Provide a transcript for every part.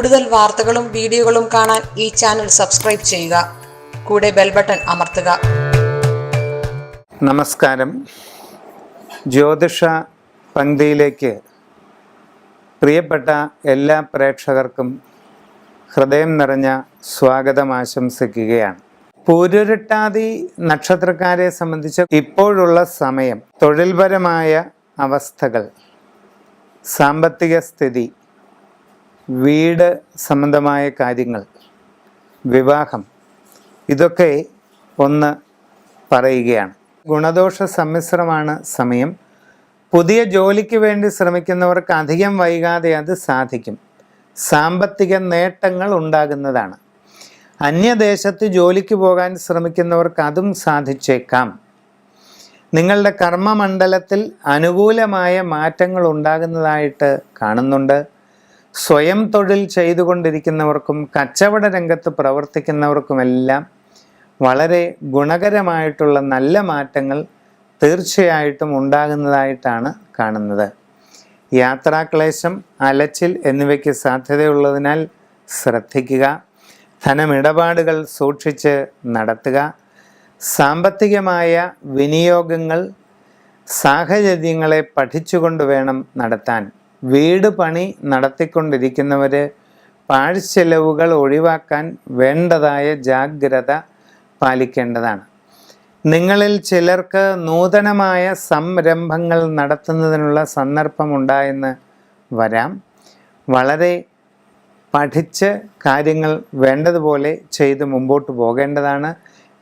കൂടുതൽ വാർത്തകളും വീഡിയോകളും കാണാൻ ഈ ചാനൽ സബ്സ്ക്രൈബ് ചെയ്യുക. കൂടെ ബെൽ ബട്ടൺ അമർത്തുക. നമസ്കാരം. ജ്യോതിഷ പങ്ക്തിയിലേക്ക് പ്രിയപ്പെട്ട എല്ലാ പ്രേക്ഷകർക്കും ഹൃദയം നിറഞ്ഞ സ്വാഗതം ആശംസിക്കുകയാണ്. പൂരുരുട്ടാതി നക്ഷത്രക്കാരെ സംബന്ധിച്ച് ഇപ്പോഴുള്ള സമയം തൊഴിൽപരമായ അവസ്ഥകൾ, സാമ്പത്തിക സ്ഥിതി, വീട് സംബന്ധമായ കാര്യങ്ങൾ, വിവാഹം, ഇതൊക്കെ ഒന്ന് പറയുകയാണ്. ഗുണദോഷ സമ്മിശ്രമാണ് സമയം. പുതിയ ജോലിക്ക് വേണ്ടി ശ്രമിക്കുന്നവർക്ക് അധികം വൈകാതെ അത് സാധിക്കും. സാമ്പത്തിക നേട്ടങ്ങൾ ഉണ്ടാകുന്നതാണ്. അന്യദേശത്ത് ജോലിക്ക് പോകാൻ ശ്രമിക്കുന്നവർക്ക് അതും സാധിച്ചേക്കാം. നിങ്ങളുടെ കർമ്മമണ്ഡലത്തിൽ അനുകൂലമായ മാറ്റങ്ങൾ ഉണ്ടാകുന്നതായിട്ട് കാണുന്നുണ്ട്. സ്വയം തൊഴിൽ ചെയ്തുകൊണ്ടിരിക്കുന്നവർക്കും കച്ചവട രംഗത്ത് പ്രവർത്തിക്കുന്നവർക്കുമെല്ലാം വളരെ ഗുണകരമായിട്ടുള്ള നല്ല മാറ്റങ്ങൾ തീർച്ചയായിട്ടും ഉണ്ടാകുന്നതായിട്ടാണ് കാണുന്നത്. യാത്രാക്ലേശം, അലച്ചിൽ എന്നിവയ്ക്ക് സാധ്യതയുള്ളതിനാൽ ശ്രദ്ധിക്കുക. ധനമിടപാടുകൾ സൂക്ഷിച്ച് നടത്തുക. സാമ്പത്തികമായ വിനിയോഗങ്ങൾ സാഹചര്യങ്ങളെ പഠിച്ചുകൊണ്ട് വേണം നടത്താൻ. വീട് പണി നടത്തിക്കൊണ്ടിരിക്കുന്നവർ പാഴ്ചെലവുകൾ ഒഴിവാക്കാൻ വേണ്ടതായ ജാഗ്രത പാലിക്കേണ്ടതാണ്. നിങ്ങളിൽ ചിലർക്ക് നൂതനമായ സംരംഭങ്ങൾ നടത്തുന്നതിനുള്ള സന്ദർഭമുണ്ടായെന്ന് വരാം. വളരെ പഠിച്ച് കാര്യങ്ങൾ വേണ്ടതുപോലെ ചെയ്ത് മുമ്പോട്ട് പോകേണ്ടതാണ്.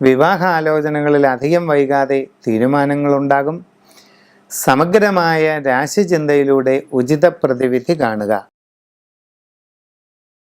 വിവാഹാലോചനകളിൽ അധികം വൈകാതെ തീരുമാനങ്ങളുണ്ടാകും. സമഗ്രമായ രാശിചിന്തയിലൂടെ ഉചിത പ്രതിവിധി കാണുക.